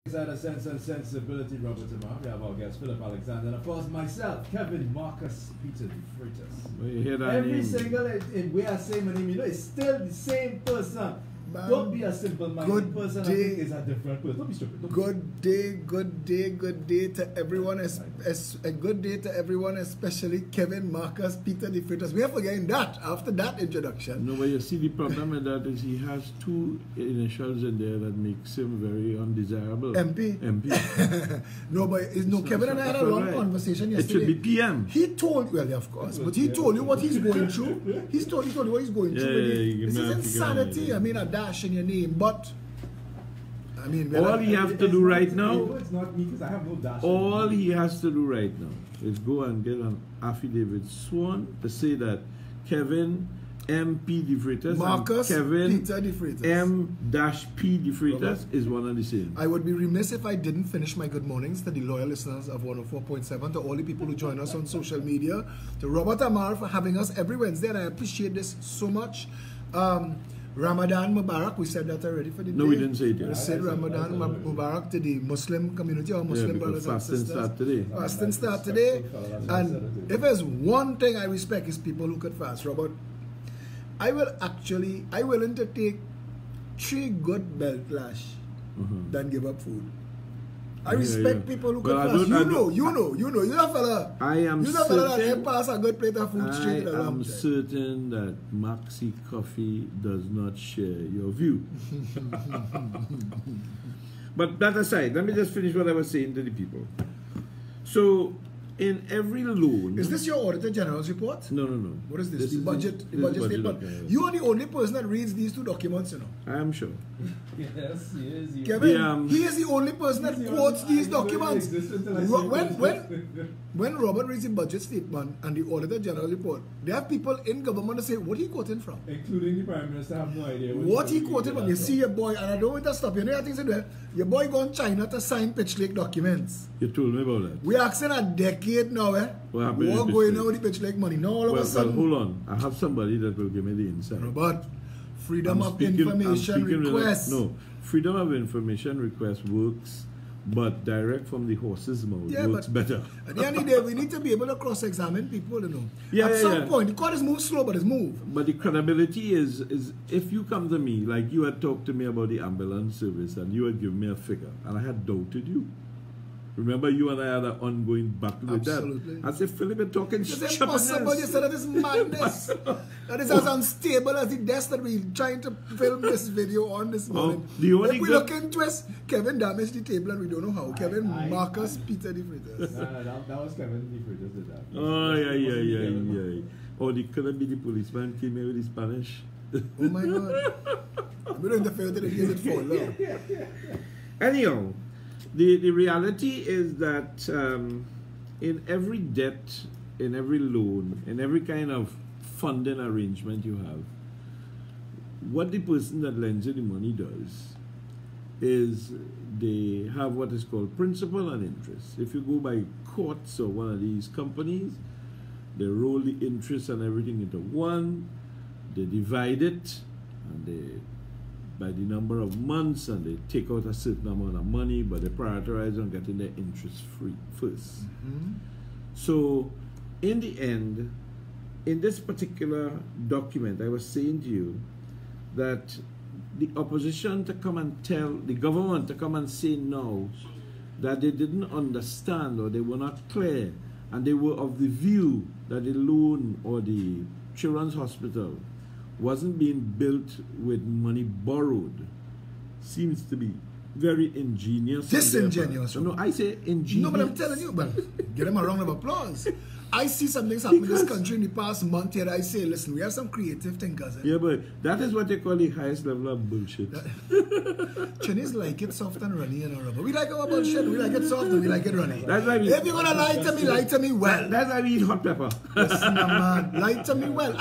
Had a sense and sensibility, Robert Amar. We have our guest Philip Alexander, and of course myself, Kevin Marcus Peter De Freitas. Well, you hear that Every name? single way I say my name, you know, it's still the same person. Don't be a simple-minded person. I think is a different person. Don't be stupid. Good day to everyone. A good day to everyone, especially Kevin Marcus Peter De Freitas. We are forgetting that after that introduction. No, but you see, the problem with that is he has two initials in there that makes him very undesirable. MP. No, but Kevin and I had a long conversation yesterday. It should be PM. He told, well, of course, but he told you what he's going through. He told you what he's going through. This is insanity. I mean, a dash in your name, but I mean, all he has to do right now, it's not me because I have no dash. all he has to do right now is go and get an affidavit sworn to say that Kevin MP De Freitas Marcus and Kevin Peter De Freitas M-P De Freitas is one and the same. I would be remiss if I didn't finish my good mornings to the loyal listeners of 104.7, to all the people who join us on social media, to Robert Amar for having us every Wednesday, and I appreciate this so much. Ramadan Mubarak, we said that already for the day. No, we didn't say it yet. We said Ramadan Mubarak to the Muslim community, or Muslim brothers and sisters. Fasting start today. And if there's one thing I respect is people who could fast, Robert. I willing to take 3 good belt lash than give up food. I respect people who could fast. You're a fella. You're a fella that can pass a good plate of food straight to the I'm certain that Maxi Coffee does not share your view. But that aside, let me just finish what I was saying to the people. So, in every loan... Is this your Auditor General's report? No. What is this? The budget statement? Document. You are the only person that reads these 2 documents, you know. I am sure. Yes, he is. Kevin, he is the only person that quotes these documents. When Robert reads the budget statement and the Auditor General report, there are people in government that say, what are you quoting from? Including the Prime Minister, have no idea. What he quoted from. You see your boy, and I don't want to stop you. You know, I think so, your boy gone China to sign Pitch Lake documents. You told me about that. We're asking a decade now, What happened? What going on with the Pitch Lake money? Now all of a sudden. Well, hold on. I have somebody that will give me the insight. Robert, freedom of information request. No, freedom of information request works, but direct from the horse's mouth works better. At the end of the day, we need to be able to cross-examine people, you know. At some point, the court is moved slow, but it's moved. But the credibility is if you come to me, like you had talked to me about the ambulance service, and you had given me a figure, and I had doubted you. Remember, you and I had an ongoing battle with that. I said, Philip, you're talking shit. It's impossible. You said that is madness. That is as unstable as the desk that we're trying to film this video on this morning. If we look into it, Kevin damaged the table and we don't know how. Kevin Marcus Peter De Freitas. That was Kevin De Freitas did that. Oh, yeah. Or the could be the policeman came here with the Spanish. Oh my God. We don't interfere with it for love. Anyhow. The reality is that in every debt, in every loan, in every kind of funding arrangement you have, what the person that lends you the money does is they have what is called principal and interest. If you go by Courts or one of these companies, they roll the interest and everything into one, they divide it, and they by the number of months, and they take out a certain amount of money, but they prioritize on getting their interest free first. So, in the end, in this particular document, I was saying to you that the opposition to come and tell the government to come and say no, that they didn't understand or they were not clear, and they were of the view that the loan or the children's hospital wasn't being built with money borrowed, seems to be very ingenious. Disingenuous. No, I say ingenious. No, but I'm telling you, but give them a round of applause. I see some things happen in this country in the past month here. I say, listen, we have some creative thinkers. Yeah, but that is what they call the highest level of bullshit. Chinese like it soft and runny, you know, Robert. We like our bullshit. We like it soft and we like it runny. That's why if you're gonna lie to me well. That's why we eat hot pepper. Listen, man, lie to me well.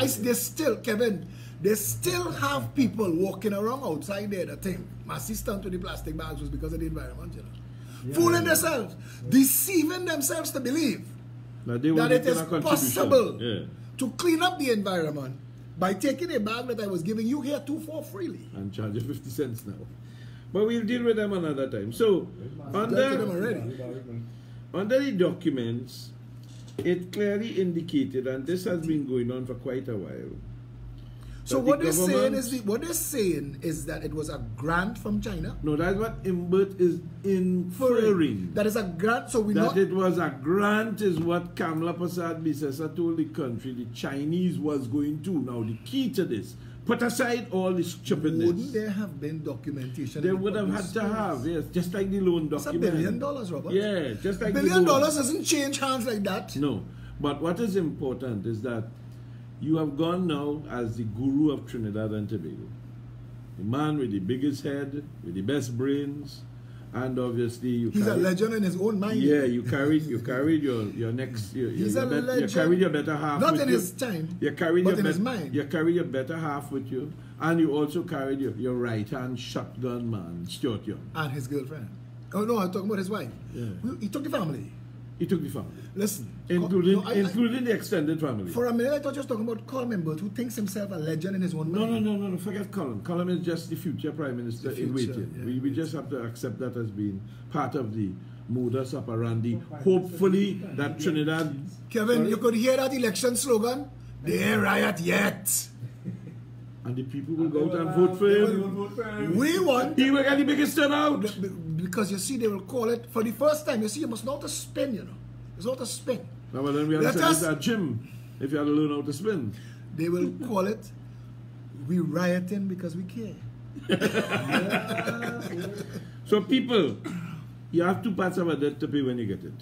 Kevin, they still have people walking around outside there that think my assistance to the plastic bags was because of the environment, you know. Fooling themselves, deceiving themselves to believe that it is possible to clean up the environment by taking a bag that I was giving you here for freely. And charge you 50 cents now. But we'll deal with them another time. So, under the documents, it clearly indicated, and this has been going on for quite a while. So what they're saying is that it was a grant from China. No, that's what Imbert is inferring. That is a grant. So it was a grant is what Kamla Persad Bissessar told the country the Chinese was going to. Now the key to this, put aside all this stupidness. Wouldn't there have been documentation? They would have had to have, yes, just like the loan document. It's $1 billion, Robert. Yeah, just like $1 billion doesn't change hands like that. No, but what is important is that you have gone now as the guru of Trinidad and Tobago. The man with the biggest head, with the best brains, and obviously he's a legend in his own mind. Yeah, you carried your next you carried your better half. Not in his time. You carried but in his mind. You carried your better half with you, and you also carried your right hand shotgun man, Stuart Young. And his girlfriend. Oh no, I'm talking about his wife. Yeah. He took the family. He took the family. Listen. Including the extended family. For a minute I thought you were talking about Colin Imbert, who thinks himself a legend in his own mind. No, forget Colin. Colin is just the future Prime Minister in waiting. Yeah, we just have to accept that as being part of the modus operandi. Hopefully that Trinidad... Kevin, you could hear that election slogan? They ain't riot yet. And the people will go out and vote for him. We want... He will get the biggest turnout. Because you see, they will call it, for the first time, you see, you must know how to spin, you know. It's not a spin. No, but then we have to say at gym, if you had to learn how to spin. They will call it, we rioting because we care. So people, you have two parts of a debt to pay when you get it.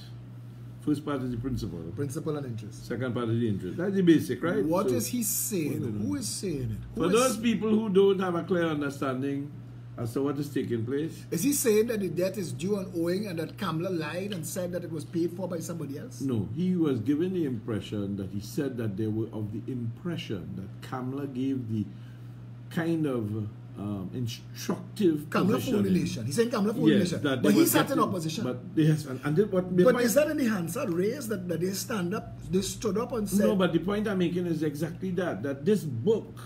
First part is the principal. Principal and interest. Second part is the interest. That's the basic, right? What is he saying? Who is saying it? For those people who don't have a clear understanding as to what is taking place. Is he saying that the debt is due and owing and that Kamla lied and said that it was paid for by somebody else? No, he was given the impression that he said that they were of the impression that Kamla gave the kind of instructive Kamla full nation. He's saying Kamla full nation. But he sat in opposition. But yes, but is that in the Hansard raised that they stand up, they stood up and said? No, but the point I'm making is exactly that this book,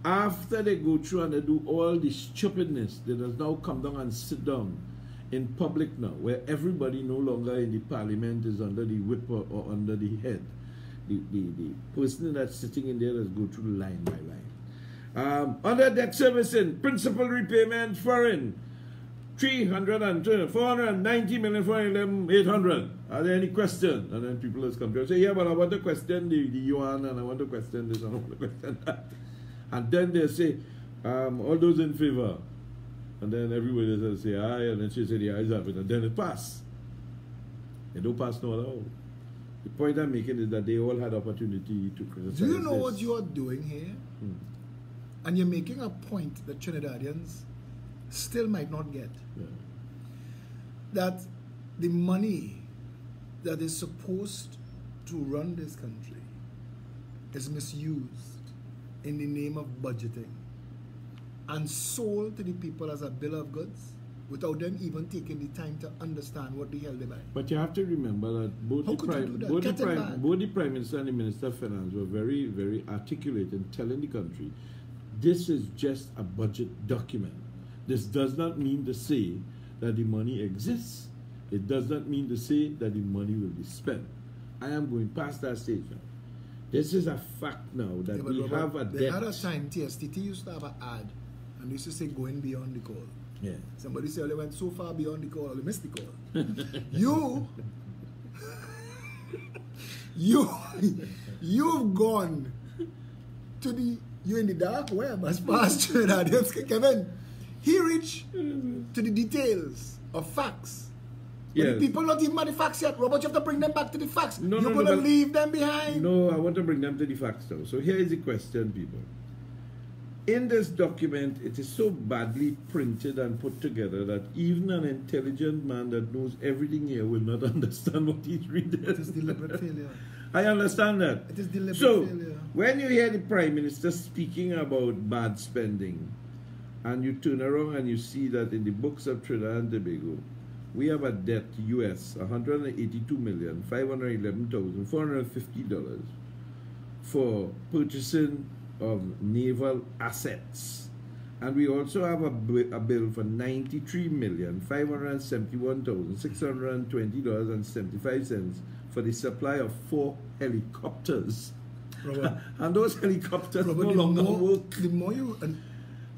after they go through and they do all the stupidness, they does now come down and sit down in public now, where everybody no longer in the parliament is under the whip or under the head. The person that's sitting in there does go through line by line. Under debt servicing, principal repayment foreign, 490 million, 411,800. Are there any questions? And then people just come to and say, yeah, but I want to question the yuan, and I want to question this, and I want to question that. And then they say, all those in favor. And then everybody will say aye, and then she say the ayes have it, and then it pass. They don't pass no at all. The point I'm making is that they all had opportunity to criticize. Do you know what you are doing here? And you're making a point that Trinidadians still might not get. Yeah. That the money that is supposed to run this country is misused in the name of budgeting and sold to the people as a bill of goods without them even taking the time to understand what the hell they buy. But you have to remember that both the Prime Minister and the Minister of Finance were very, very articulate in telling the country this is just a budget document. This does not mean to say that the money exists. It does not mean to say that the money will be spent. I am going past that stage now. This is a fact now that we have a debt. They had a time, TSTT used to have an ad, and they used to say going beyond the call. Yeah. Somebody said, they went so far beyond the call, they missed the call. You've gone to the, you're in the dark web as far as Trinidadians. Kevin, he reached to the details of facts. Yes. The people not even at the facts yet. Robert, you have to bring them back to the facts. You're going to leave them behind. No, I want to bring them to the facts now. So here is the question, people. In this document, it is so badly printed and put together that even an intelligent man that knows everything here will not understand what he's reading. It is deliberate failure. I understand that. It is deliberate failure. When you hear the Prime Minister speaking about bad spending, and you turn around and you see that in the books of Trinidad and Tobago, we have a debt US $182,511,450 for purchasing of naval assets. And we also have a bill for $93,571,620.75 for the supply of 4 helicopters. Robert, and those helicopters Robert, no longer work. The more you...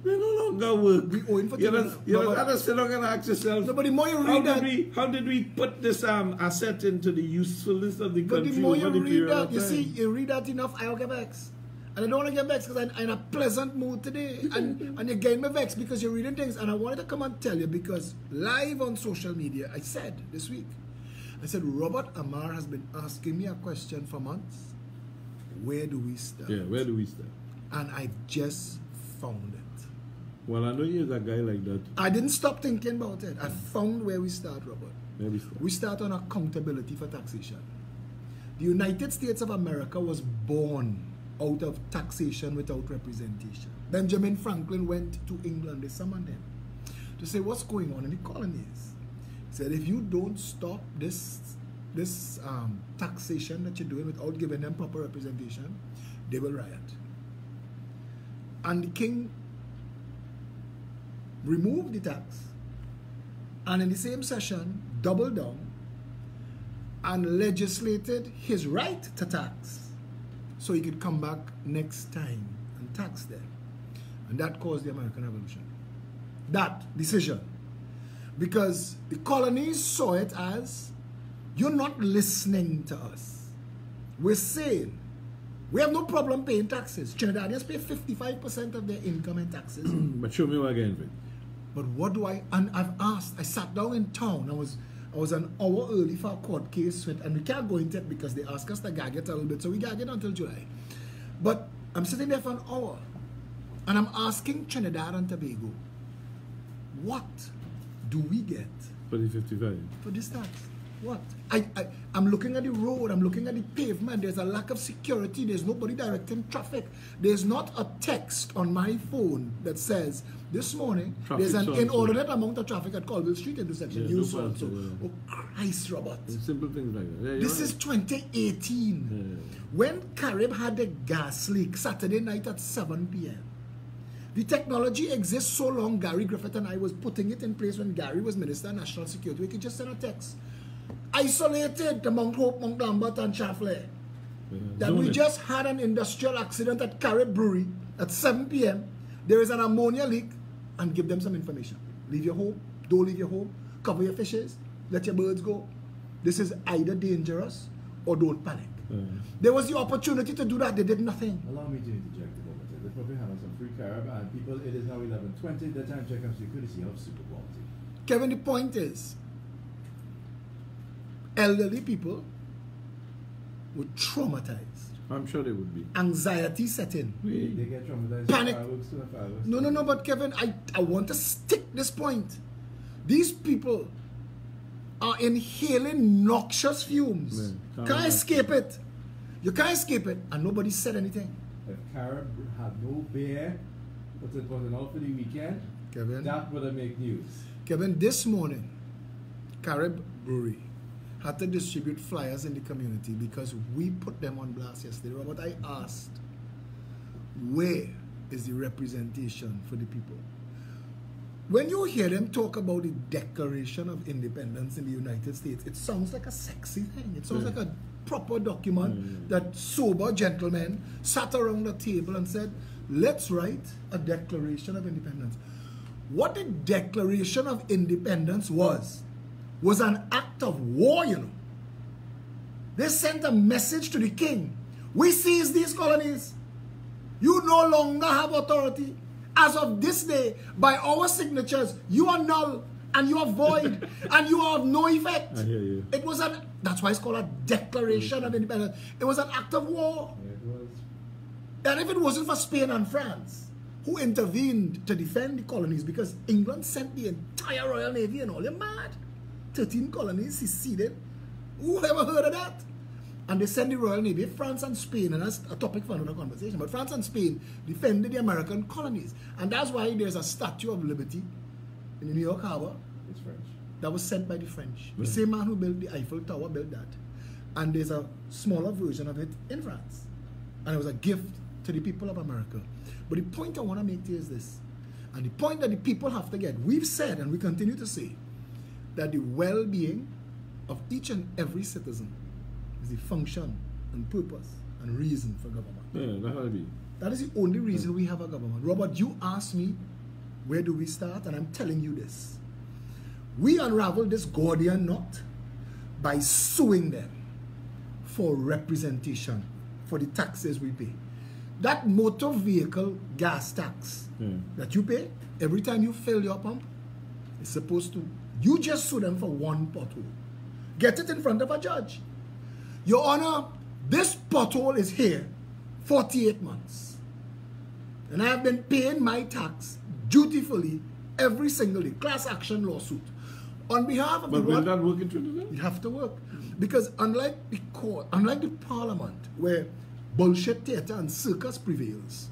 They no longer work. We owe for you don't sit down and ask yourself, no, but the more you read how did we put this asset into the usefulness of the country? But the more you read that, you read that enough, I'll get vexed. And I don't want to get vexed because I'm in a pleasant mood today. and you're getting me vexed because you're reading things. And I wanted to come and tell you because live on social media, I said this week, I said, Robert Amar has been asking me a question for months. Where do we start? Yeah, where do we start? And I just found it. Well, I know you're a guy like that. I didn't stop thinking about it. I found where we start, Robert. Where we start? We start on accountability for taxation. The United States of America was born out of taxation without representation. Benjamin Franklin went to England, they summoned him to say what's going on in the colonies. He said, if you don't stop this taxation that you're doing without giving them proper representation, they will riot. And the king removed the tax and in the same session doubled down and legislated his right to tax so he could come back next time and tax them. And that caused the American Revolution. That decision. Because the colonies saw it as, you're not listening to us. We're saying, we have no problem paying taxes. Trinidadians pay 55% of their income in taxes. But show me what again. But what do and I've asked, I sat down in town, I was an hour early for a court case, and we can't go into it because they asked us to gag it a little bit, so we gag it until July. But I'm sitting there for an hour, and I'm asking Trinidad and Tobago, what do we get? For the 55? For this tax. What? I'm looking at the road, I'm looking at the pavement, there's a lack of security, there's nobody directing traffic. There's not a text on my phone that says, this morning, there's an inordinate amount of traffic at Colville Street intersection. Yeah, Oh, Christ, Robert. Simple things like that. Yeah, this is 2018. Yeah. When Carib had the gas leak Saturday night at 7 p.m., the technology exists so long, Gary Griffith and I was putting it in place when Gary was Minister of National Security. We could just send a text. Isolated to Mount Hope, Mount Lambert and Chaffley. That we just had an industrial accident at Carib Brewery at 7 p.m. There is an ammonia leak, and give them some information. Leave your home, don't leave your home, cover your fishes, let your birds go. This is either dangerous or don't panic. There was the opportunity to do that, they did nothing. Allow me to interject a moment. They probably have some free Carib, and people, it is now 11:20, the time check comes to courtesy of Super Quality. Kevin, the point is, elderly people were traumatized. I'm sure they would be. Anxiety set in. They get traumatized. Panic. Fireworks. No, but Kevin, I want to stick this point. These people are inhaling noxious fumes. Can't escape it. You can't escape it, and nobody said anything. If Carib had no beer, but it was out for the weekend, Kevin, that would have made news. Kevin, this morning, Carib Brewery had to distribute flyers in the community because we put them on blast yesterday. But I asked, where is the representation for the people? When you hear them talk about the Declaration of Independence in the United States, it sounds like a sexy thing. It sounds like a proper document that sober gentlemen sat around the table and said, let's write a Declaration of Independence. What the Declaration of Independence was an act of war, you know. They sent a message to the king. We seize these colonies. You no longer have authority. As of this day, by our signatures, you are null and you are void and you are of no effect. I hear you. It was that's why it's called a Declaration of Independence. It was an act of war. It was. And if it wasn't for Spain and France, who intervened to defend the colonies, because England sent the entire Royal Navy and all, you're mad. 13 colonies seceded. Who ever heard of that? And they sent the Royal Navy, France and Spain, and that's a topic for another conversation, but France and Spain defended the American colonies. And that's why there's a Statue of Liberty in the New York Harbor. It's French. That was sent by the French. The same man who built the Eiffel Tower built that. And there's a smaller version of it in France. And it was a gift to the people of America. But the point I want to make to you is this. And the point that the people have to get, we've said and we continue to say, that the well-being of each and every citizen is the function and purpose and reason for government. Yeah, that will be. That is the only reason we have a government. Robert, you asked me, where do we start? And I'm telling you this. We unravel this Gordian knot by suing them for representation for the taxes we pay. That motor vehicle gas tax that you pay every time you fill your pump is supposed to, you just sue them for one pothole. Get it in front of a judge. Your Honor, this pothole is here 48 months. And I have been paying my tax dutifully every single day. Class action lawsuit. On behalf of but will that work in Trinidad? It have to work. Because unlike the court, unlike the parliament, where bullshit theater and circus prevails,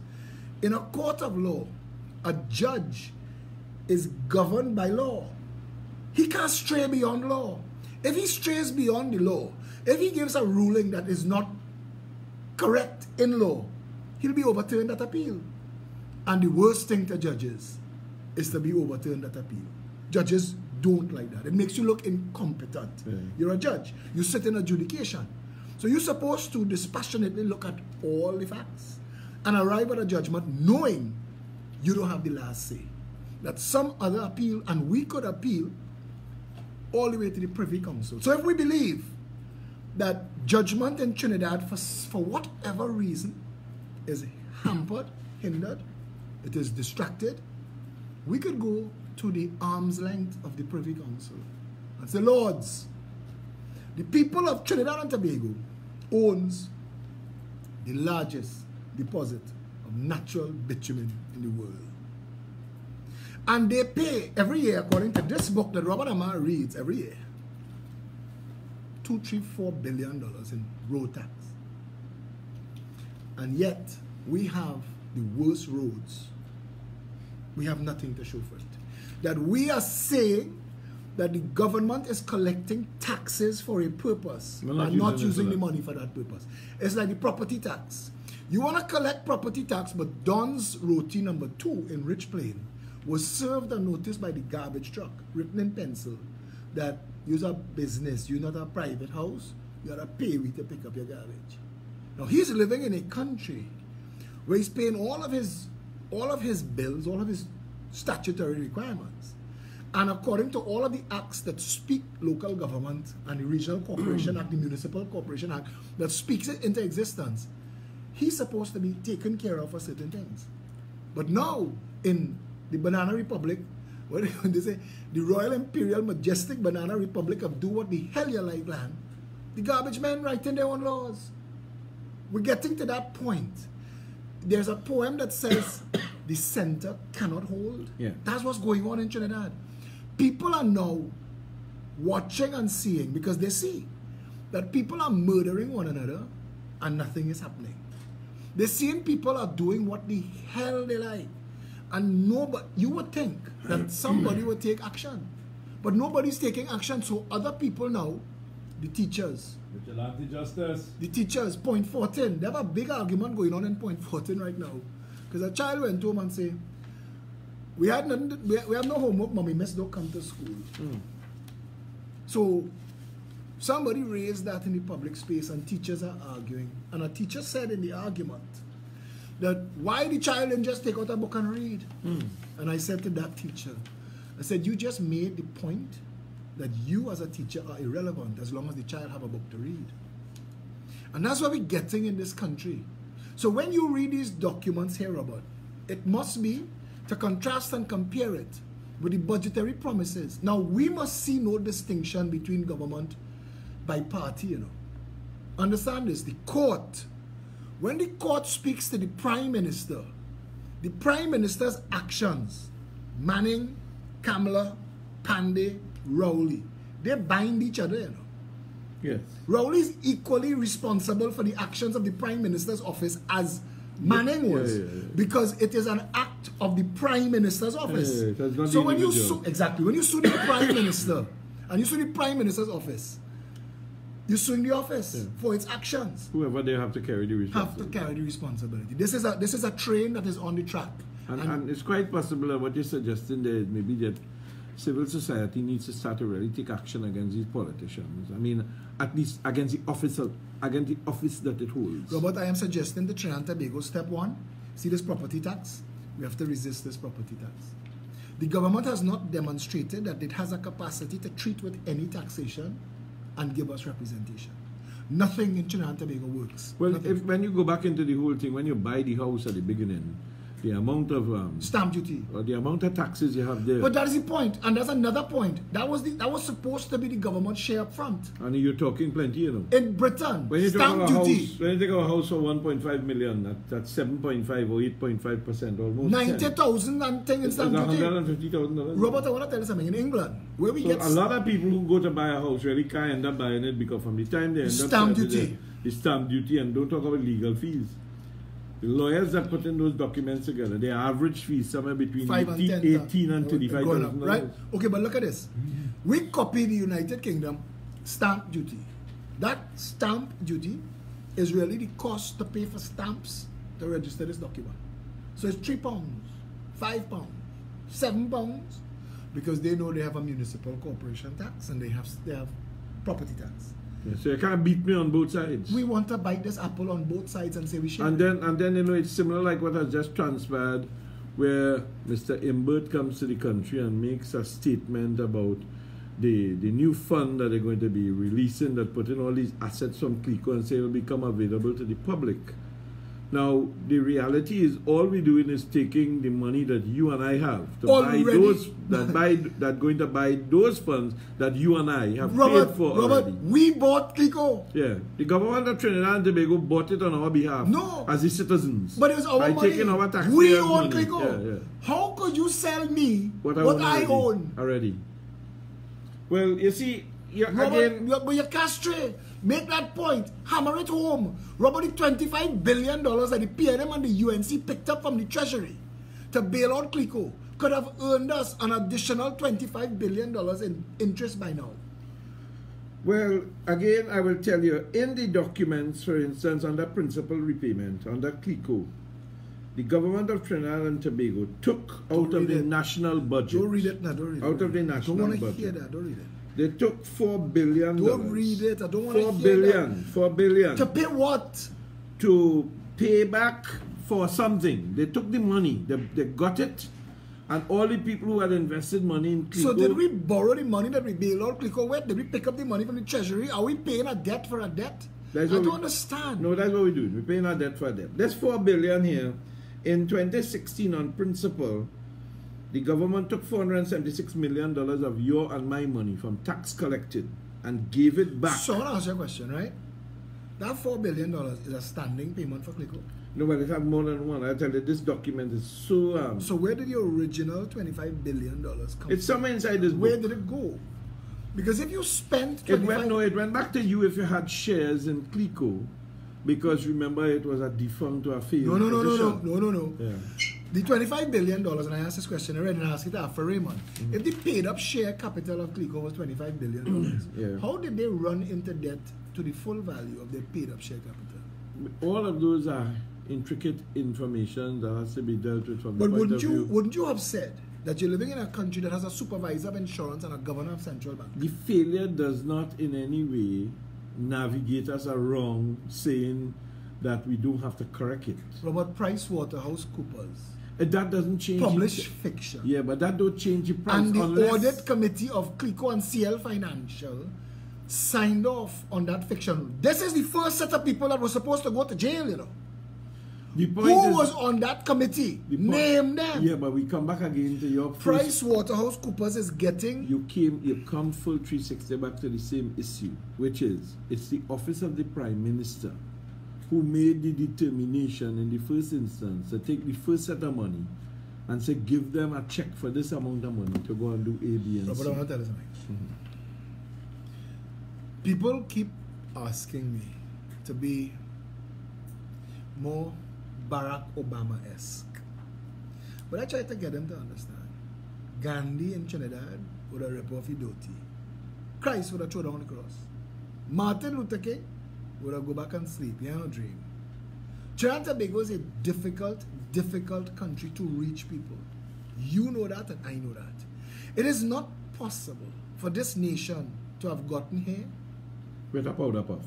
in a court of law, a judge is governed by law. He can't stray beyond law. If he strays beyond the law, if he gives a ruling that is not correct in law, he'll be overturned at appeal. And the worst thing to judges is to be overturned at appeal. Judges don't like that. It makes you look incompetent. You're a judge. You sit in adjudication. So you're supposed to dispassionately look at all the facts and arrive at a judgment knowing you don't have the last say. That some other appeal, and we could appeal all the way to the Privy Council. So if we believe that judgment in Trinidad, for whatever reason, is hampered, hindered, it is distracted, we could go to the arm's length of the Privy Council and say, Lords, the people of Trinidad and Tobago owns the largest deposit of natural bitumen in the world. And they pay every year, according to this book that Robert Amar reads every year, $2-4 billion in road tax. And yet, we have the worst roads. We have nothing to show for it. That we are saying that the government is collecting taxes for a purpose and not using the money for that purpose. It's like the property tax. You want to collect property tax, but Don's Roti number 2 in Rich Plain was served a notice by the garbage truck, written in pencil, that you're a business, you're not a private house, you gotta pay me to pick up your garbage. Now he's living in a country where he's paying all of his bills, all of his statutory requirements. And according to all of the acts that speak local government and the Regional Corporation Act, the Municipal Corporation Act, that speaks it into existence, he's supposed to be taken care of for certain things. But now, in the Banana Republic, when they say the Royal Imperial Majestic Banana Republic of do what the hell you like land, the garbage men writing their own laws. We're getting to that point. There's a poem that says the center cannot hold. Yeah. That's what's going on in Trinidad. People are now watching and seeing, because they see that people are murdering one another and nothing is happening. They're seeing people are doing what the hell they like. And nobody, you would think that somebody would take action. But nobody's taking action, so other people now, the teachers. Vigilante justice. The teachers, Point 14. They have a big argument going on in Point 14 right now. Because a child went home and said, we have no homework, mommy, miss don't come to school. So somebody raised that in the public space and teachers are arguing. And a teacher said in the argument that why the child didn't just take out a book and read. And I said to that teacher, I said, you just made the point that you as a teacher are irrelevant as long as the child have a book to read. And that's what we're getting in this country. So when you read these documents here, Robert, it must be to contrast and compare it with the budgetary promises. Now, we must see no distinction between government by party, you know. Understand this, the court, when the court speaks to the Prime Minister, the Prime Minister's actions, Manning, Kamala, Pandey, Rowley, they bind each other, you know. Yes. Rowley is equally responsible for the actions of the Prime Minister's office as Manning was, because it is an act of the Prime Minister's office. So when you sue, when you sue the Prime Minister and you sue the Prime Minister's office, you're suing the office for its actions. Whoever they have to carry the responsibility. Have to carry the responsibility. This is a train that is on the track. And it's quite possible that what you're suggesting there is maybe that civil society needs to start to really take action against these politicians. I mean, at least against the office that it holds. Robert, I am suggesting the Trinidad and Tobago step one. See this property tax? We have to resist this property tax. The government has not demonstrated that it has a capacity to treat with any taxation and give us representation. Nothing in Trinidad and Tobago works. Well, when you go back into the whole thing, when you buy the house at the beginning, the amount of stamp duty or the amount of taxes you have there. But that is the point, and that's another point. That was supposed to be the government share up front. And you're talking plenty, you know. In Britain, when you stamp duty. When you take a house for 1.5 million, that's 7.5 or 8.5%, almost 90,000 and thing in stamp duty. $150,000. Robert, I want to tell you something. In England, where we get a lot of people who go to buy a house really can't end up buying it because from the time they end up stamp duty, the stamp duty, and don't talk about legal fees. The lawyers that put in those documents together, their average fee is somewhere between 18 and $35,000. Right? Okay, but look at this. We copy the United Kingdom stamp duty. That stamp duty is really the cost to pay for stamps to register this document. So it's £3, £5, £7, because they know they have a municipal corporation tax and they have property tax. Yeah, so you can't beat me on both sides. We want to bite this apple on both sides and say we share. And then you know, it's similar like what has just transpired, where Mr. Imbert comes to the country and makes a statement about the new fund that they're going to be releasing that put in all these assets from CLICO and say it will become available to the public. Now, the reality is all we're doing is taking the money that you and I have to buy those, that going to buy those funds that you and I have paid for already. We bought CLICO. Yeah. The government of Trinidad and Tobago bought it on our behalf. No. As the citizens. But it was our money. By taking our taxpayers' we own money. CLICO. Yeah. How could you sell me what I own own? Already. Well, you see, Robert, but you castrate. Make that point. Hammer it home. Robert, the $25 billion that the PNM and the UNC picked up from the Treasury to bail out CLICO could have earned us an additional $25 billion in interest by now. Well, again, I will tell you, in the documents, for instance, under principal repayment, under CLICO, the government of Trinidad and Tobago took out of the national budget. Don't read it now. Don't read it. Out of the national budget. Don't want to hear that. Don't read it. They took $4 billion. Don't read it. I don't want to hear that. $4 billion. To pay what? To pay back for something. They took the money. They got it. And all the people who had invested money in CLICO. So did we borrow the money that we bailed out CLICO with? Did we pick up the money from the Treasury? Are we paying a debt for a debt? I don't understand. No, that's what we do. We're paying a debt for a debt. There's $4 billion here. In 2016, on principle, the government took $476 million of your and my money from tax collected and gave it back. So I want to ask you a question, right? That $4 billion is a standing payment for CLICO. No, but it has more than one. I tell you, this document is so... So where did the original $25 billion come from? It's somewhere inside this book. Where did it go? Because if you spent... It went back to you if you had shares in CLICO. Because remember, it was a defunct or a failed No. Yeah. The $25 billion, and I asked this question already, and I asked it after Raymond. If the paid up share capital of CLICO was $25 billion, how did they run into debt to the full value of their paid up share capital? All of those are intricate information that has to be dealt with from the point of view. Wouldn't you have said that you're living in a country that has a supervisor of insurance and a governor of central bank? The failure does not in any way navigate us around saying that we don't have to correct it. Robert, PricewaterhouseCoopers. That doesn't change. Published fiction. Yeah, but that don't change the price. And the audit committee of CLICO and CL Financial signed off on that fiction. This is the first set of people that were supposed to go to jail, you know. The point Who was on that committee? Name them. Yeah, but we come back again to your PricewaterhouseCoopers is getting... You come full 360 back to the same issue, which is, it's the office of the Prime Minister who made the determination in the first instance to take the first set of money and say, give them a check for this amount of money to go and do A, B, and C. But I want to tell you something. People keep asking me to be more Barack Obama-esque. But I try to get them to understand. Gandhi in Trinidad would have ripped off the dhoti. Christ would have thrown down the cross. Martin Luther King would have go back and sleep. He had no dream. Trinidad and Tobago is a difficult, difficult country to reach people. You know that and I know that. It is not possible for this nation to have gotten here. With a powder puff.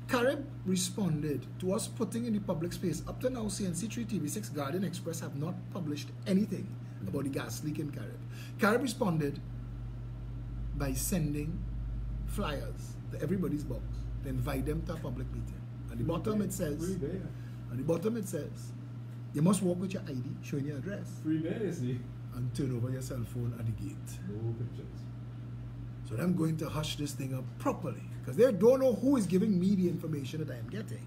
Carib responded to us putting in the public space. Up to now, CNC3, TV6, Guardian Express have not published anything about the gas leak in Carib. Carib responded by sending flyers to everybody's box to invite them to a public meeting. At the bottom it says, you must walk with your ID, showing your address. Free there, see. And turn over your cell phone at the gate. No pictures. So I'm going to hush this thing up properly, because they don't know who is giving me the information that I am getting.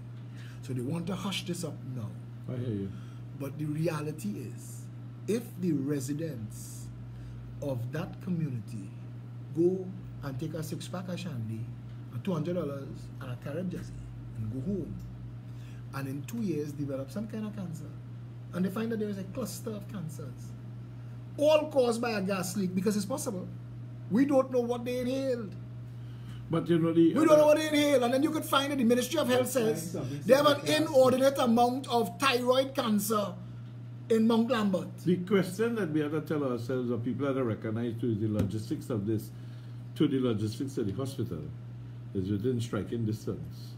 So they want to hush this up now. I hear you. But the reality is, if the residents of that community go and take a 6-pack of shandy and $200 and a Carib jersey and go home, and in 2 years develop some kind of cancer, and they find that there is a cluster of cancers, all caused by a gas leak, because it's possible. We don't know what they inhaled. But you know we don't know what they inhaled, and then you could find that the Ministry of Health says they have an inordinate amount of thyroid cancer in Mount Lambert. The question that we have to tell ourselves, or people have to recognize, to the logistics of this, to the logistics of the hospital, is within striking distance.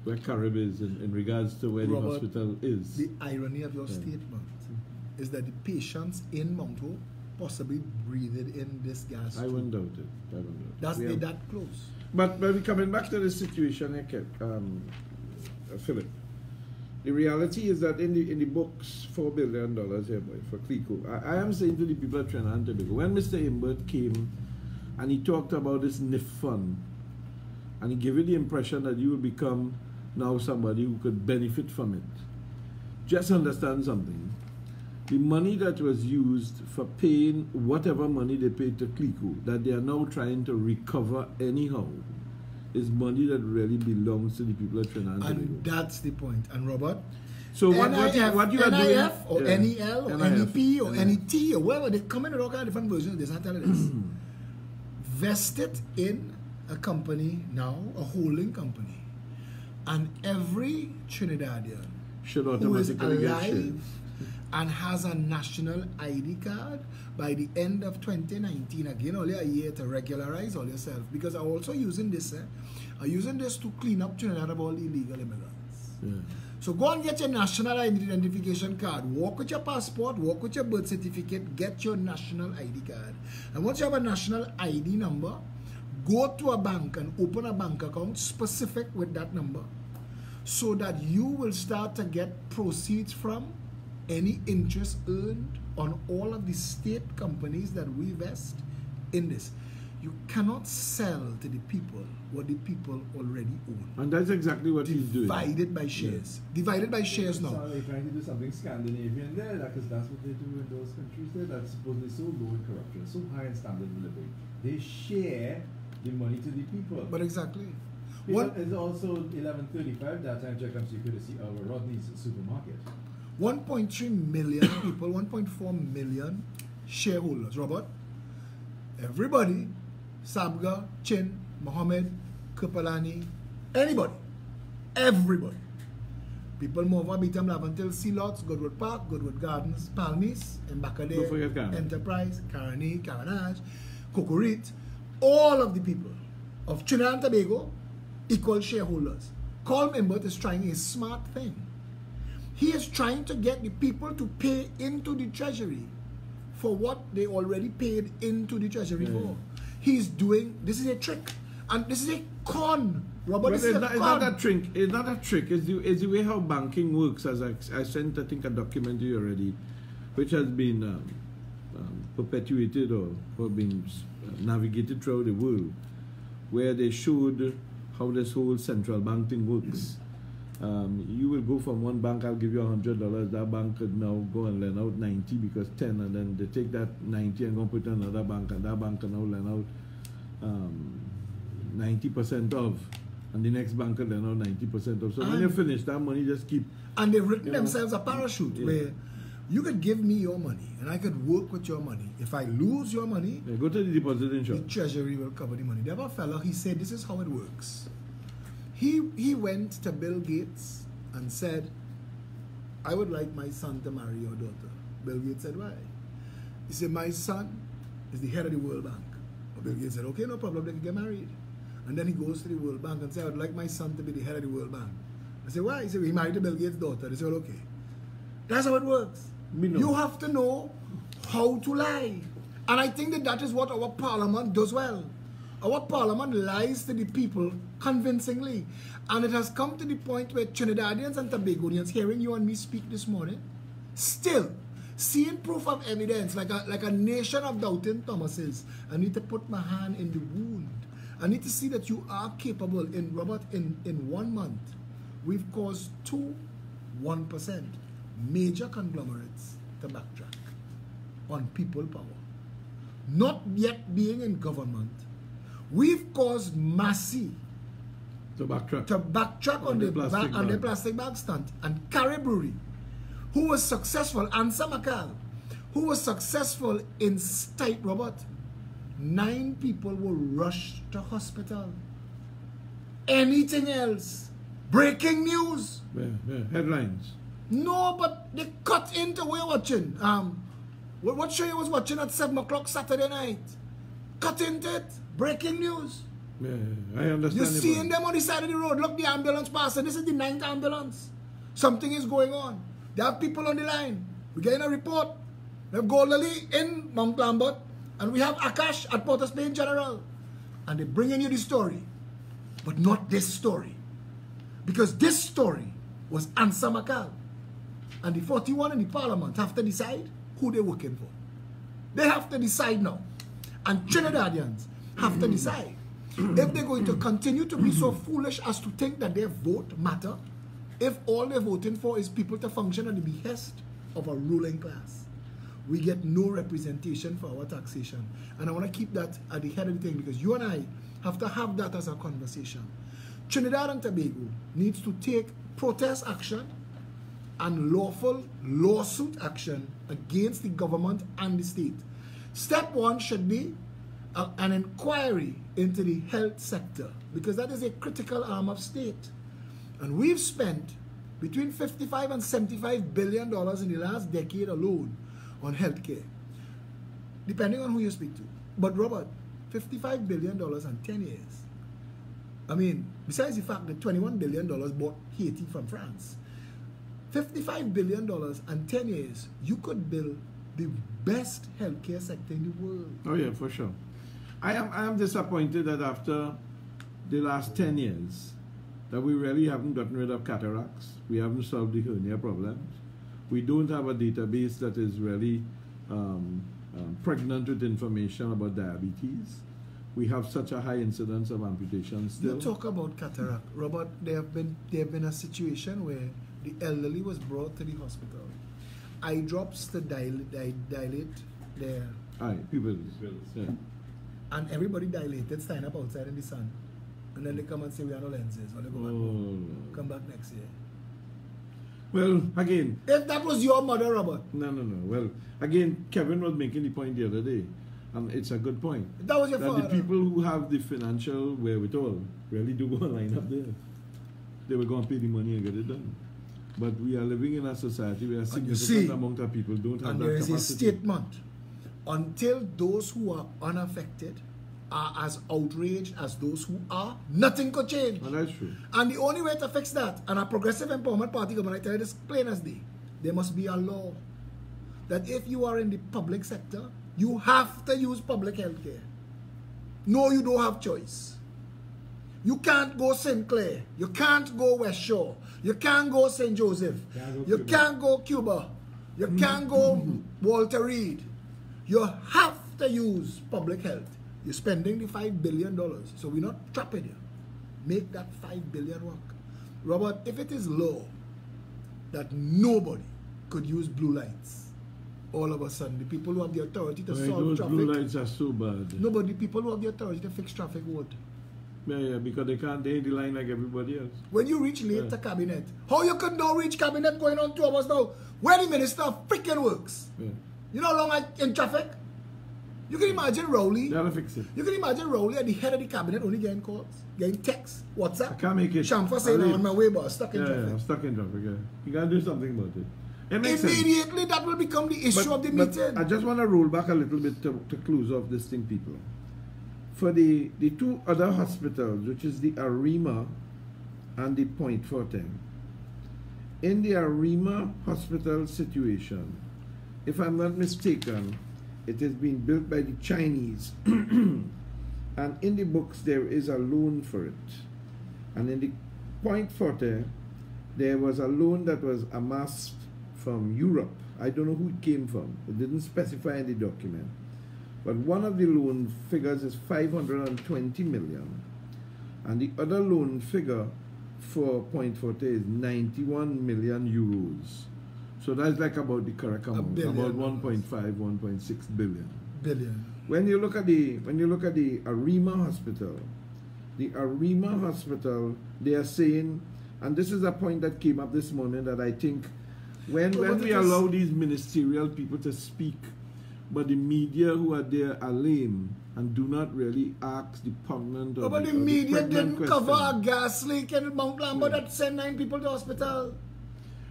Where Carib is in regards to where Robert, the hospital is. The irony of your statement is that the patients in Mount Hope possibly breathed in this gas. I wouldn't doubt it. That's that close. But we're coming back to the situation here, Philip. The reality is that in the books, $4 billion here, boy, for CLICO. I am saying to the people of Trinidad and Tobago, when Mr. Imbert came and he talked about this NIF fund, and he gave you the impression that you will become now somebody who could benefit from it. Just understand something. The money that was used for paying whatever money they paid to CLICO, that they are now trying to recover anyhow, is money that really belongs to the people of Trinidad and Tobago. And that's the point. And Robert, so what you are doing, NIF or NEL or NEP or NET or whatever, they come in with all kind of different versions. They not telling this. Vested in a company now, a holding company, and every Trinidadian should who is automatically alive and has a national ID card by the end of 2019, again only a year to regularize all yourself, because I'm also using this to clean up Trinidad of all illegal immigrants. So go and get your national identification card, walk with your passport, walk with your birth certificate, get your national ID card, and once you have a national ID number, go to a bank and open a bank account specific with that number, so that you will start to get proceeds from any interest earned on all of the state companies that we invest in this. You cannot sell to the people what the people already own. And that's exactly what he's doing. Divided by shares. Divided by shares now. They're trying to do something Scandinavian there, because that's what they do in those countries there, that's supposedly so low in corruption, so high in standard of living. They share the money to the people. But exactly. It's also 11:35 that time check comes to courtesy of Rodney's supermarket. 1.3 million people, 1.4 million shareholders. Robert, everybody, Sabga, Chin, Mohammed, Kupalani, anybody, everybody. People move on, beat them love until Sea Lots, Goodwood Park, Goodwood Gardens, Palmis, Embacadere, Enterprise, Carani, Caranage, Cocorit, all of the people of Trinidad and Tobago equal shareholders. Colm Imbert is trying a smart thing. He is trying to get the people to pay into the treasury for what they already paid into the treasury for. He's doing, this is a trick, and this is a con. Robert, it's not a trick. It's not a trick. It's the way how banking works. As I sent, I think, a document to you already, which has been perpetuated or been navigated throughout the world, where they showed how this whole central bank thing works. You will go from one bank, I'll give you $100. That bank could now go and lend out 90 because 10, and then they take that 90 and go put it in another bank, and that bank can now lend out 90% of, and the next bank can lend out 90% of. So when you finish, that money just keep. And they've written themselves a parachute where you could give me your money and I could work with your money. If I lose your money, go to the depositing shop. The treasury will cover the money. There was a fellow, he said this is how it works. He went to Bill Gates and said, I would like my son to marry your daughter. Bill Gates said, why? He said, my son is the head of the World Bank. Bill Gates said, okay, no problem, they can get married. And then he goes to the World Bank and said, I would like my son to be the head of the World Bank. I said, why? He said, he married to Bill Gates' daughter. They said, well, okay. That's how it works. You have to know how to lie. And I think that is what our parliament does well. Our parliament lies to the people convincingly. And it has come to the point where Trinidadians and Tobagonians, hearing you and me speak this morning, still seeing proof of evidence, like a nation of doubting Thomases. I need to put my hand in the wound. I need to see that you are capable. Robert, in 1 month, we've caused 1% major conglomerates to backtrack on people power. Not yet being in government, we've caused Massey to backtrack on the plastic bag stunt. And Carrie Brewery, who was successful, Ansa McCall, who was successful in state, Robert, 9 people were rushed to hospital. Anything else? Breaking news. Headlines. No, but they cut into we're watching. What show you was watching at 7 o'clock Saturday night? Cut into it. Breaking news. Yeah, I understand. You're seeing them on the side of the road. Look, the ambulance passing. This is the 9th ambulance. Something is going on. There are people on the line. We're getting a report. We have Goldlily in Mount Lambert, and we have Akash at Port of Spain General. And they're bringing you the story, but not this story. Because this story was Ansa McCall. And the 41 in the parliament have to decide who they're working for. They have to decide now. And Trinidadians have to decide if they're going to continue to be so foolish as to think that their vote matter, if all they're voting for is people to function at the behest of a ruling class. We get no representation for our taxation. And I want to keep that at the head of the thing, because you and I have to have that as a conversation. Trinidad and Tobago needs to take protest action and lawful lawsuit action against the government and the state. Step 1 should be an inquiry into the health sector, because that is a critical arm of state. And we've spent between $55 and $75 billion in the last decade alone on healthcare, depending on who you speak to. But Robert, $55 billion in 10 years. I mean, besides the fact that $21 billion bought Haiti from France, $55 billion and 10 years, you could build the best healthcare sector in the world. Oh yeah, for sure. I am disappointed that after the last 10 years that we really haven't gotten rid of cataracts. We haven't solved the hernia problems. We don't have a database that is really pregnant with information about diabetes. We have such a high incidence of amputations still. You talk about cataract, Robert. There have been a situation where the elderly was brought to the hospital. Eye drops to dilate their pupils. Yeah. And everybody dilated, stand up outside in the sun. And then they come and say we have no lenses. Or they go back, come back next year. Well, again, if that was your mother, Robert. No. Well, again, Kevin was making the point the other day, and it's a good point. That was your father. That the people who have the financial wherewithal really do go and line up there. They will go and pay the money and get it done. But we are living in a society where a significant amount of people don't have that capacity. And there is a statement. Until those who are unaffected are as outraged as those who are, nothing could change. Well, that's true. And the only way to fix that, and a progressive empowerment party government, I tell you this plain as day, there must be a law that if you are in the public sector, you have to use public health care. No, you don't have choice. You can't go St. Clair. You can't go West Shore. You can't go St. Joseph. You can't go Cuba. You can't go Walter Reed. You have to use public health. You're spending the $5 billion. So we're not trapping you. Make that $5 billion work. Robert, if it is law that nobody could use blue lights, all of a sudden, the people who have the authority to solve traffic... Blue lights are so bad. No, but the people who have the authority to fix traffic would. Yeah, because they can't in the line like everybody else. When you reach late to cabinet, how you could now reach cabinet going on 2 hours now? Where the minister of freaking works? Yeah. You know how long in traffic? You can imagine Rowley. That'll fix it. You can imagine Rowley at the head of the cabinet only getting calls, getting texts, WhatsApp. I can't make it. Shamfa saying, I'm on my way, boss, stuck in traffic. I'm stuck in traffic, yeah. You gotta do something about it. It makes Immediately, sense. that will become the issue of the meeting. I just want to roll back a little bit to close off this thing, people. For the two other hospitals, which is the Arima and the Point Fortin, in the Arima hospital situation, if I'm not mistaken, it has been built by the Chinese. And in the books, there is a loan for it. And in the Point Fortin, there was a loan that was amassed from Europe. I don't know who it came from. It didn't specify in the document. But one of the loan figures is 520 million. And the other loan figure for Point Fortin is 91 million euros. So that's like about the correct amount, about 1.5, 1.6 billion. When you look at the Arima Hospital, they are saying, and this is a point that came up this morning that I think when we allow these ministerial people to speak, but the media who are there are lame and do not really ask the poignant or but the media didn't cover a gas leak in Mount Lambert that sent 9 people to hospital.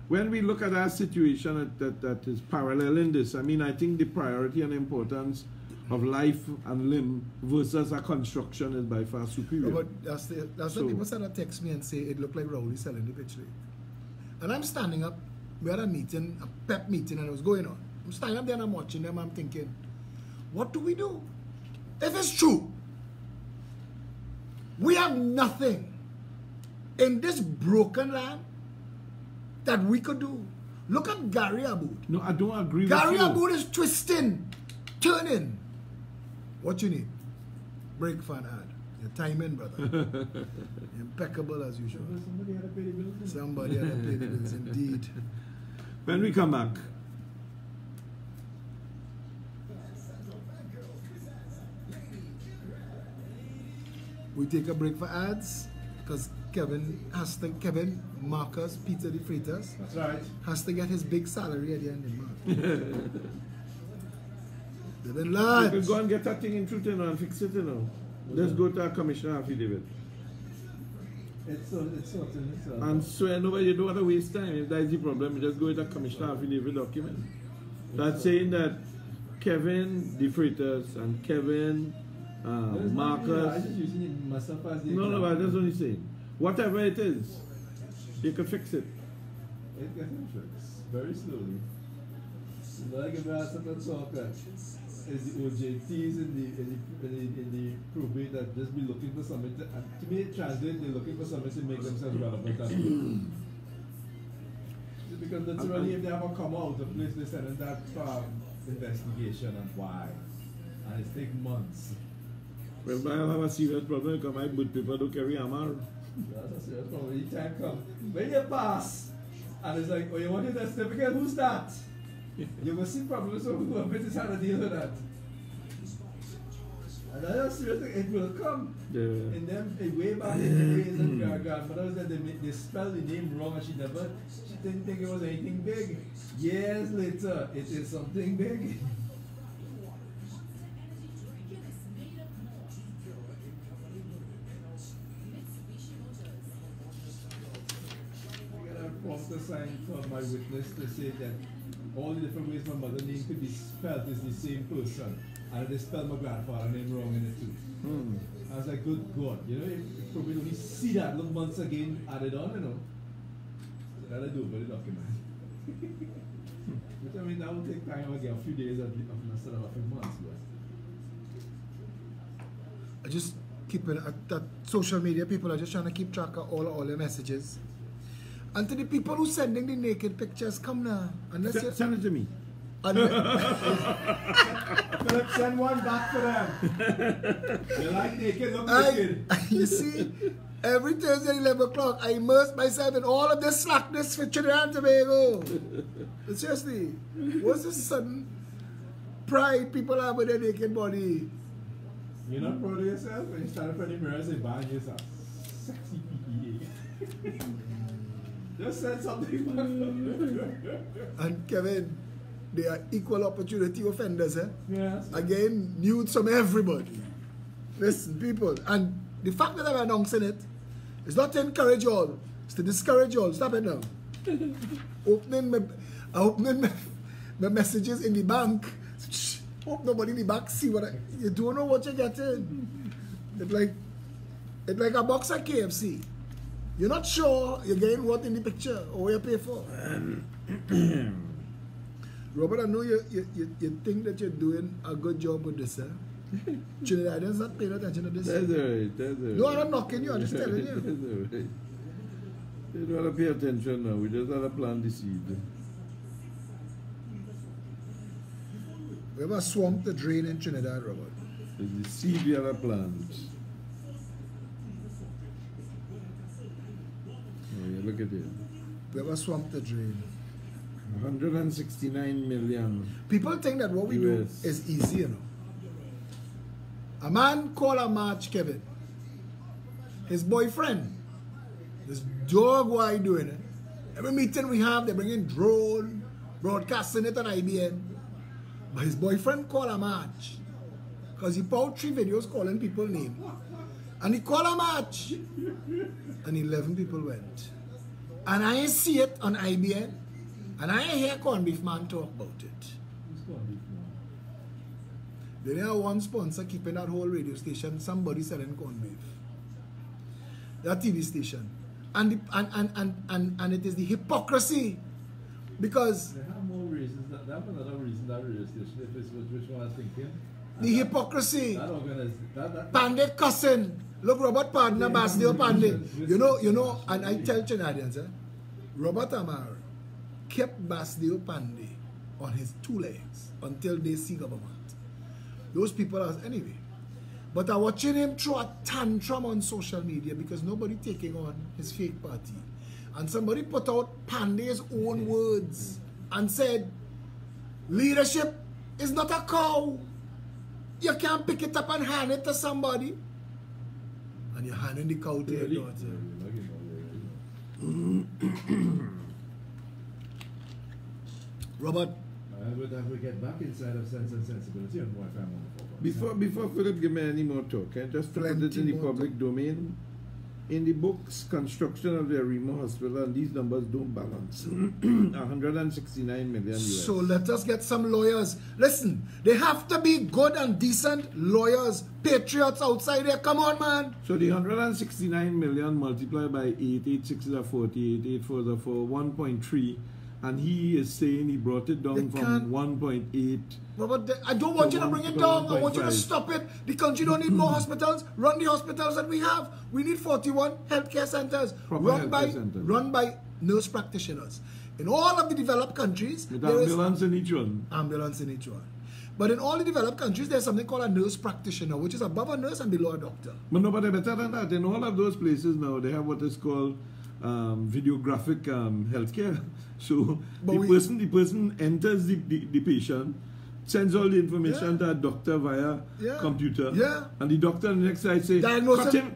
When we look at our situation that is paralleling this, I mean, I think the priority and importance of life and limb versus a construction is by far superior. But that's the people that text me and say it looked like Rowley selling the pitch league. And I'm standing up, we had a meeting, a PEP meeting, and it was going on. I'm standing up there and I'm watching them, I'm thinking, what do we do? If it's true, we have nothing in this broken land that we could do. Look at Gary Aboud. No, I don't agree Gary with you. Aboud is twisting, turning. What you need? Break fan ad. Your timing, brother. Impeccable as usual. Somebody had to pay the bills. Somebody had to pay the bills, indeed. When we come back, we take a break for ads because Kevin, Marcus, Peter the Freitas, That's right. has to get his big salary at the end of the month. Then you lads, can go and get that thing in truth, you know, and fix it, you know. Let's go to our commissioner affidavit. It's sorting. And swear nobody, you don't want to waste time. If that is the problem, you just go with a commissioner affidavit document. That's saying that Kevin the Freitas and Kevin Marcus. I'm just using it myself as the No, but that's only saying. Whatever it is, you can fix it. It gets fixed very slowly. Like if I have something to talk at, is the OJTs in the probate that just be looking for something to me it translates, they're looking for something to make themselves relevant as well. Because literally if they ever come out of place, they send in that investigation and why. And it takes months. Well, I have a serious problem because my good people don't carry hammer. That's a serious problem. The time comes. When you pass, and it's like, oh, you want your certificate? Who's that? You must see problems with whoever is trying to deal with that. And that's a serious thing. It will come. Yeah. And then way back in the days, and grandmother said they spelled the name wrong, and she didn't think it was anything big. Years later, it is something big. To sign for my witness to say that all the different ways my mother's name could be spelled is the same person, and they spelled my grandfather's name wrong in it too. I was like, good God, you know, you probably only see that look months again added on, you know. So that I do for the document. Which I mean, that will take time again, a few days instead of a few months. But I just keep it at that social media. People are just trying to keep track of all their messages. And to the people who sending the naked pictures, come now. Send it to me. Philip, send one back for them. You like naked, look naked. You see, every Thursday 11 o'clock, I immerse myself in all of this slackness for Trinidad and Tobago. But seriously, what's this sudden pride people have with their naked body? You're not proud of yourself when you stand in front of the mirror and say, "Bang, you're a sexy PPA." Just said something. And Kevin, they are equal opportunity offenders. Yes. Again, nudes from everybody. Listen, people, and the fact that I'm announcing it is not to encourage you all, it's to discourage you all. Stop it now. opening my messages in the bank. Shh, hope nobody in the bank see what you don't know what you're getting. It's like a box of KFC. You're not sure you're getting what in the picture or what you pay for. Robert, I know you think that you're doing a good job with this, Trinidadians not paying attention to this. That's right. No, I'm not knocking you, I'm just telling you. That's right. You don't want to pay attention now. We just want to plant the seed. We have a swamp to drain in Trinidad, Robert. The seed we have to plant. Oh, yeah, look at it. We have a swamp to drain. 169 million. People think that what we do is easy, you know. A man called a march, Kevin. His boyfriend. This dog, why doing it? Every meeting we have, they bring in drone, broadcasting it on IBN. But his boyfriend called a march. Because he put out 3 videos calling people names. And he called a march. And 11 people went. And I see it on IBN. And I hear Corn Beef Man talk about it. Who's Corn Beef Man? They have one sponsor keeping that whole radio station. Somebody selling corn beef. That TV station. And it is the hypocrisy. Because they have more reasons. They have another reason that radio station. If it's which one I'm thinking. The hypocrisy. That Pandey cussing. Look, Robert Pardner, Basdeo Pandey. You know, and I tell Trinidadians, Robert Amar kept Basdeo Pandey on his 2 legs until they see government. Those people are anyway. But I'm watching him throw a tantrum on social media because nobody taking on his fake party. And somebody put out Pandey's own words and said, leadership is not a cow. You can't pick it up and hand it to somebody. And you're handing the cow to your daughter. Robert. We get back inside of Sense and Sensibility on Wi-Fi. Before Philip give me any more talk, just to put it in the public domain, in the books, construction of the Arima Hospital, and these numbers don't balance. 169 million US. So let us get some lawyers. Listen, they have to be good and decent lawyers, patriots outside there. Come on, man. So the 169 million multiplied by 8, 8 6 is a 48, 8 4 is a 4, 1.3. And he is saying he brought it down from 1.8. Robert, I don't want you to bring it down. I want you to stop it. The country don't need more hospitals. Run the hospitals that we have. We need 41 healthcare centers run by nurse practitioners. In all of the developed countries, with ambulance in each one. Ambulance in each one. But in all the developed countries, there's something called a nurse practitioner, which is above a nurse and below a doctor. But no, but they're better than that. In all of those places now, they have what is called videographic healthcare. So the person enters the patient, sends all the information to a doctor via computer, and the doctor on the next side says,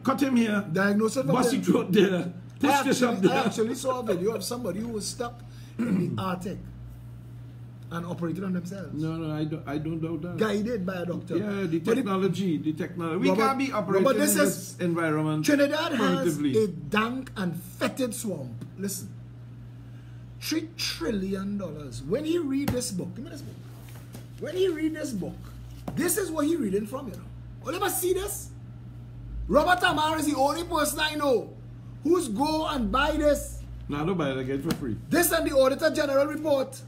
cut him here, bust it throat there, push this up there. I actually saw a video of somebody who was stuck in the Arctic and operated on themselves. No, I don't doubt that. Guided by a doctor. Yeah, the technology. We can't be operating in this environment. Trinidad has a dank and fetid swamp. Listen, $3 trillion. When he read this book, give me this book. When he read this book, this is what he reading from, you know. Will you ever see this? Robert Amar is the only person I know who's go and buy this. No, I don't buy it, I get it for free. This and the Auditor General report.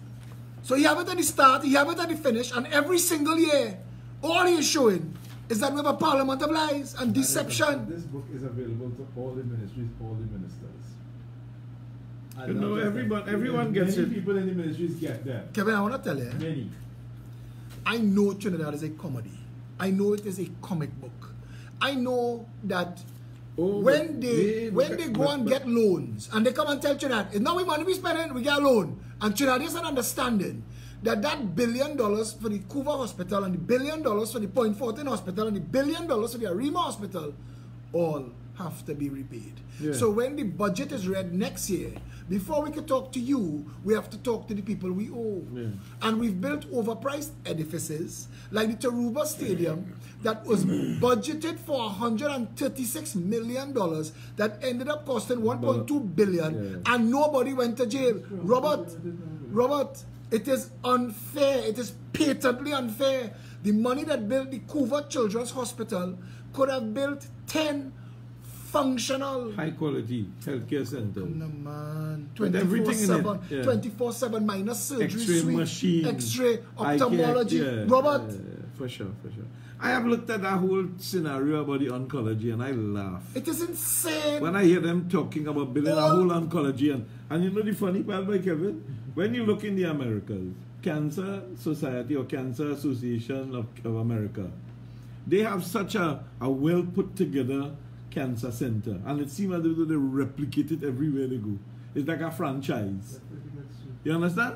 So you have it at the start, you have it at the finish, and every single year, all he is showing is that we have a parliament of lies and deception. This book is available to all the ministries, all the ministers. You know, everyone gets it. Many people in the ministries get that. Kevin, I want to tell you. Many. I know Trinidad is a comedy. I know it is a comic book. I know that when they go and get loans and they come and tell Trinidad, it's not we money we spending, we get a loan. And Trinidad is an understanding that $1 billion for the Couva Hospital and the $1 billion for the Point 14 Hospital and the $1 billion for the Arima Hospital all have to be repaid. Yeah. So when the budget is read next year, before we can talk to you, we have to talk to the people we owe. Yeah. And we've built overpriced edifices like the Taruba Stadium that was budgeted for $136 million that ended up costing $1.2 billion, and nobody went to jail. Robert, it is unfair. It is patently unfair. The money that built the Couva Children's Hospital could have built 10 functional high quality healthcare centers. No, man. Everything in it. 24/7 minus surgery X-ray suite, machine, X-ray, ophthalmology. Robert. For sure. I have looked at that whole scenario about the oncology and I laugh. It is insane. When I hear them talking about building a whole oncology, and you know the funny part by Kevin? When you look in the Americas, Cancer Society or Cancer Association of America, they have such a well put together cancer center, and it seems as though they replicate it everywhere they go. It's like a franchise. You understand?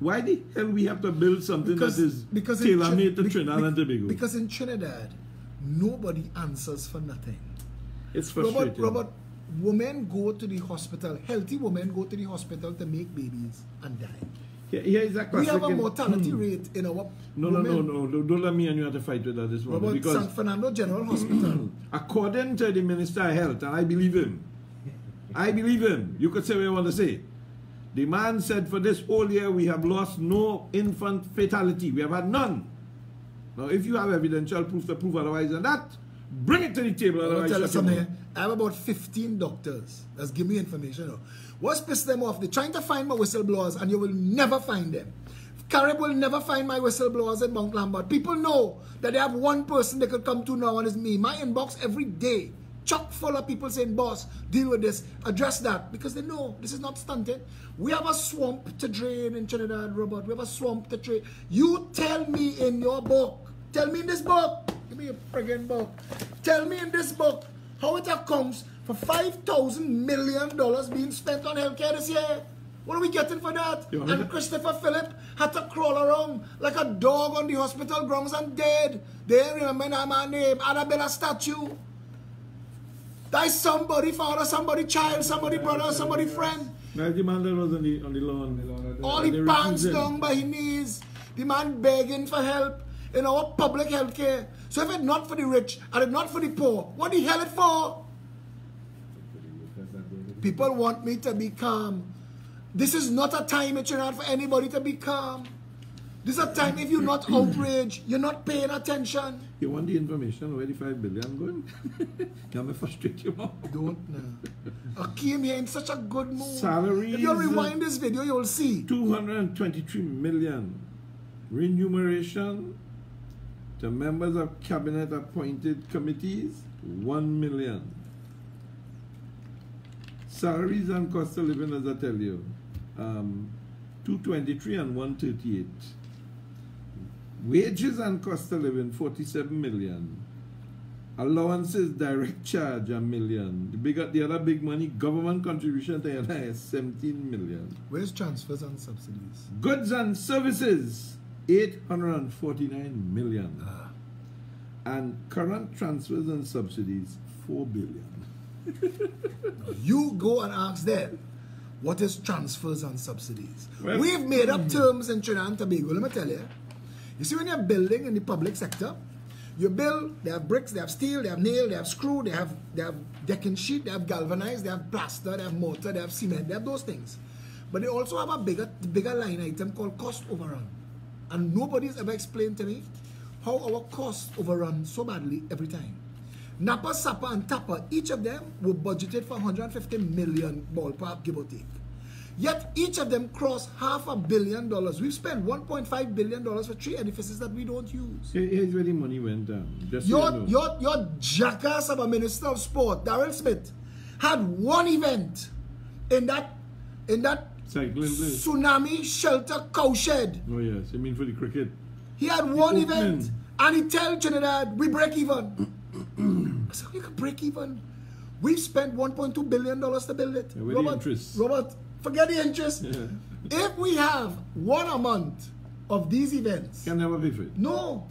Why the hell we have to build something that is tailor-made to Trinidad and Tobago? Because in Trinidad, nobody answers for nothing. It's frustrating. Robert, women go to the hospital, healthy women go to the hospital to make babies and die. Here is a we have a mortality rate in our No. Don't let me and you have to fight with that this morning. Robert, because San Fernando General Hospital. According to the Minister of Health, and I believe him, you could say what you want to say. The man said for this whole year we have lost no infant fatality. We have had none. Now, if you have evidential proof to prove otherwise than that, bring it to the table. I'll tell you something. I have about 15 doctors that's give me information. What's pissed them off? They're trying to find my whistleblowers and you will never find them. Carib will never find my whistleblowers in Mount Lambert. People know that they have one person they could come to now and it's me. My inbox every day, chock full of people saying, boss, deal with this, address that. Because they know this is not stunted. We have a swamp to drain in Trinidad, Robert. We have a swamp to drain. You tell me in your book, tell me in this book, give me a friggin' book. Tell me in this book how it comes for $5,000 million being spent on healthcare this year. What are we getting for that? And Christopher Phillip had to crawl around like a dog on the hospital grounds and dead. They didn't remember my name, Annabella statue. That is somebody father, somebody child, somebody brother, somebody friend. The man that was on the lawn. All the pants down by his knees. The man begging for help in our public health care. So if it's not for the rich and it's not for the poor, what the hell it for? People want me to be calm. This is not a time in Trinidad for anybody to be calm. This is a time if you're not outraged, you're not paying attention. You want the information where the $5 billion going? Can I frustrate you more? Don't know. I came here in such a good mood. Salaries. If you rewind this video, you'll see. $223 million. Remuneration to members of cabinet appointed committees, $1 million. Salaries and cost of living, as I tell you, 223 and 138. Wages and cost of living, 47 million. Allowances, direct charge, $1 million. The other big money, government contribution to NIS, 17 million. Where's transfers and subsidies? Goods and services, 849 million. And current transfers and subsidies, 4 billion. You go and ask them, what is transfers and subsidies? Well, we've made up terms in Trinidad and Tobago, let me tell you. You see when you're building in the public sector, you build, they have bricks, they have steel, they have nail, they have screw, they have decking sheet, they have galvanized, they have plaster, they have mortar, they have cement, they have those things. But they also have a bigger line item called cost overrun. And nobody's ever explained to me how our costs overrun so badly every time. Napa, Sapa, and Tapa, each of them were budgeted for $150 million ballpark, give or take. Yet each of them crossed $500 million. We've spent $1.5 billion for 3 edifices that we don't use. Here's where the money went down. Just Your jackass of a Minister of Sport, Darrell Smith, had one event in that tsunami shelter cowshed. Oh yes, I mean for the cricket. He had one event and he tell Trinidad, we break even. I said, you can break even. We've spent $1.2 billion to build it. Robert, forget the interest. Yeah. If we have one a month of these events, can never be fit. No.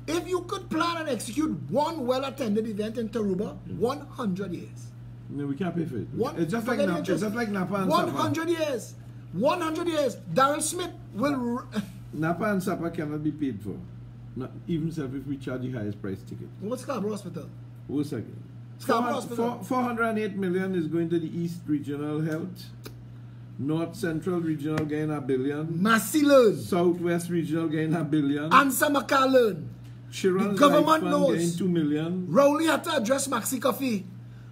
If you could plan and execute one well-attended event in Taruba, 100 years. No, we can't pay for it. It's just like Napa and 100 years. 100 years. Darrell Smith will... Napa and Sapa cannot be paid for. Not even if we charge the highest price ticket. What's Scarborough Hospital? One second. Scarborough Hospital. 408 million is going to the East Regional Health. North Central Regional gain $1 billion. Massey learn. Southwest Regional gain $1 billion. Answer Maca learn. Chiron's the government knows. Gain $2 million. Rowley had to address Maxi Coffee.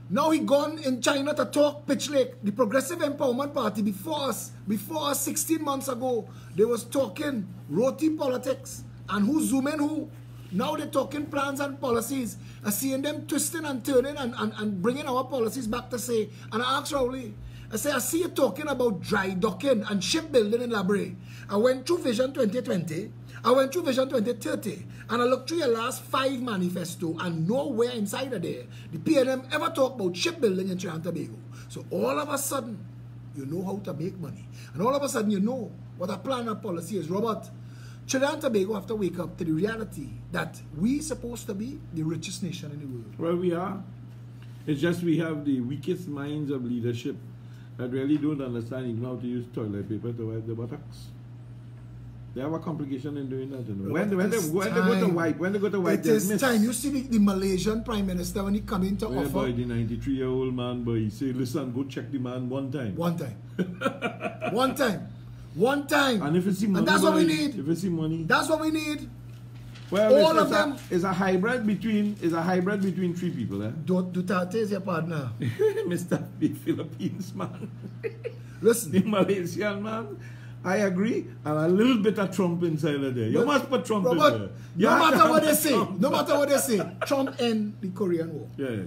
Now he gone in China to talk Pitch Lake. The Progressive Empowerment Party before us 16 months ago, they was talking roti politics and who zoom in who. Now they're talking plans and policies. I seeing them twisting and turning and bringing our policies back to say. And I asked Rowley, I say, I see you talking about dry docking and shipbuilding in Labre. I went through Vision 2020. I went through Vision 2030 and I looked through your last 5 manifesto and nowhere inside of there the PNM ever talk about shipbuilding in Trinidad and Tobago. So all of a sudden, you know how to make money. And all of a sudden, you know what a plan and policy is. Robert, Trinidad and Tobago have to wake up to the reality that we're supposed to be the richest nation in the world. Well, we are. It's just we have the weakest minds of leadership that really don't understand even how to use toilet paper to wipe the buttocks. They have a complication in doing that. You know. When they go to wipe, it is time. You see the Malaysian Prime Minister when he come in to offer. Boy, the 93-year-old man, boy, he say, listen, go check the man one time. One time. One time. One time. And if you see money, and that's what we need. If you see money, that's what we need. Well, all of them is a hybrid between 3 people. Eh? Duterte is your partner. Mr. The Philippines man. Listen, the Malaysian man. I agree, and a little bit of Trump inside of there. You must put Trump in there. No matter what they say, no matter what they say, Trump end the Korean War. Yeah.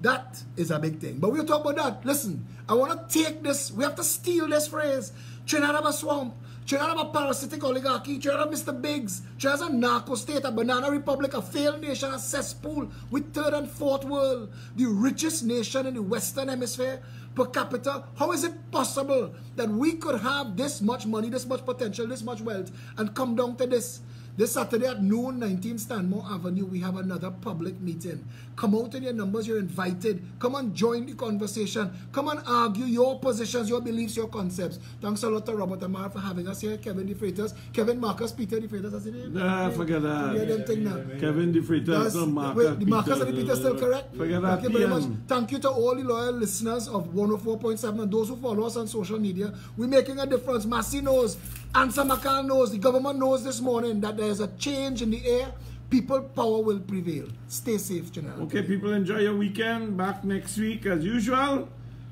That is a big thing. But we'll talk about that. Listen, I want to take this, we have to steal this phrase. Trinidad have a swamp. Trinidad have a parasitic oligarchy. Trinidad have Mr. Biggs. Trinidad is a narco state, a banana republic, a failed nation, a cesspool with 3rd and 4th world. The richest nation in the Western Hemisphere per capita. How is it possible that we could have this much money, this much potential, this much wealth, and come down to this? This Saturday at noon, 19 Stanmore Avenue, we have another public meeting. Come out in your numbers, you're invited. Come and join the conversation. Come and argue your positions, your beliefs, your concepts. Thanks a lot to Robert Amar for having us here. Kevin De Freitas, Kevin Marcus Peter De Freitas, that's it? Nah, forget that. Kevin De Freitas, no Marcus. The Marcus and the Peter still correct? Forget that. Thank you very much. Thank you to all the loyal listeners of 104.7 and those who follow us on social media. We're making a difference. Massey knows. Answer Macan knows. The government knows this morning that there's a change in the air. People power will prevail. Stay safe, General. Okay, people, enjoy your weekend. Back next week as usual.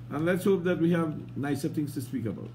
And let's hope that we have nicer things to speak about.